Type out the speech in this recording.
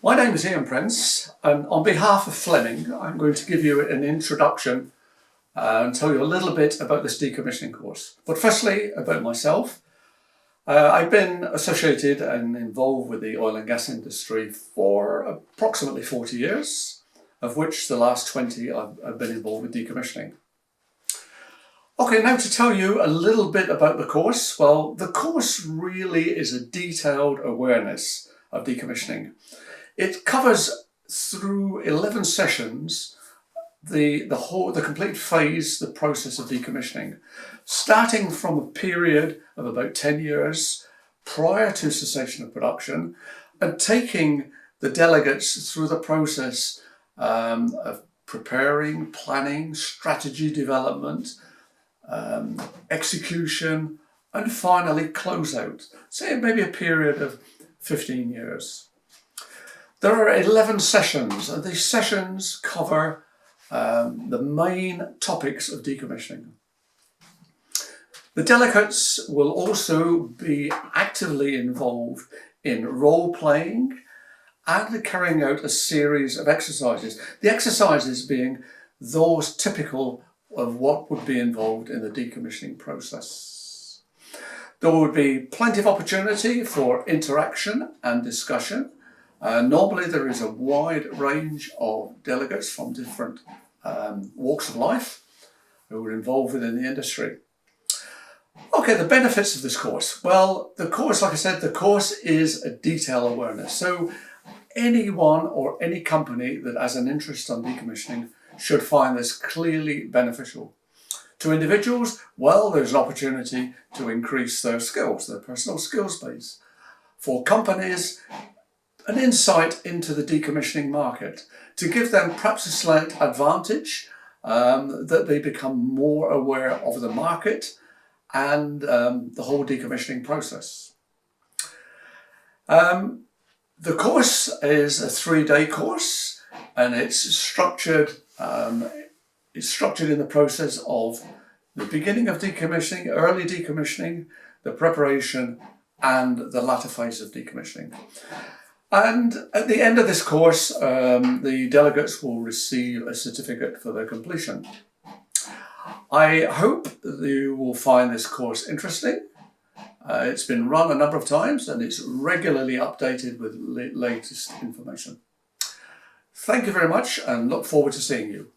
My name is Ian Prince, and on behalf of Fleming, I'm going to give you an introduction and tell you a little bit about this decommissioning course. But firstly, about myself. I've been associated and involved with the oil and gas industry for approximately 40 years, of which the last 20 I've been involved with decommissioning. Okay, now to tell you a little bit about the course. Well, the course really is a detailed awareness of decommissioning. It covers through 11 sessions the complete phase, the process of decommissioning, starting from a period of about 10 years prior to cessation of production and taking the delegates through the process of preparing, planning, strategy development, execution, and finally closeout, say maybe a period of 15 years. There are 11 sessions, and these sessions cover the main topics of decommissioning. The delegates will also be actively involved in role-playing and carrying out a series of exercises. The exercises being those typical of what would be involved in the decommissioning process. There would be plenty of opportunity for interaction and discussion. Normally there is a wide range of delegates from different walks of life who are involved within the industry. Okay, the benefits of this course. Well, the course, like I said, the course is a detail awareness. So anyone or any company that has an interest on decommissioning should find this clearly beneficial. To individuals, well, there's an opportunity to increase their skills, their personal skills base. For companies, an insight into the decommissioning market to give them perhaps a slight advantage, that they become more aware of the market and the whole decommissioning process. The course is a 3-day course, and it's structured in the process of the beginning of decommissioning, early decommissioning, the preparation, and the latter phase of decommissioning. And at the end of this course, the delegates will receive a certificate for their completion. I hope that you will find this course interesting. It's been run a number of times and it's regularly updated with latest information. Thank you very much and look forward to seeing you.